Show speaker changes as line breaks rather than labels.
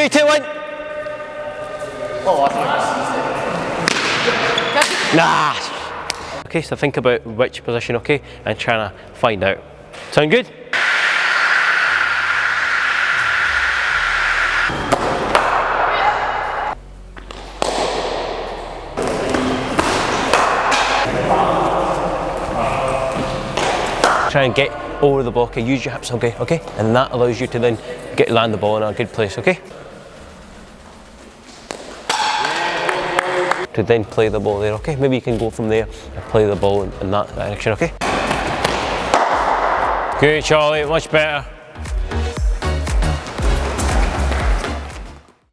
3, 2, 1. Nah. Okay, so think about which position, okay, and trying to find out. Sound good? Try and get over the block, use your hips, okay, and that allows you to then land the ball in a good place, okay? To then play the ball there, okay? Maybe you can go from there and play the ball in that direction, okay? Good, Charlie, much better.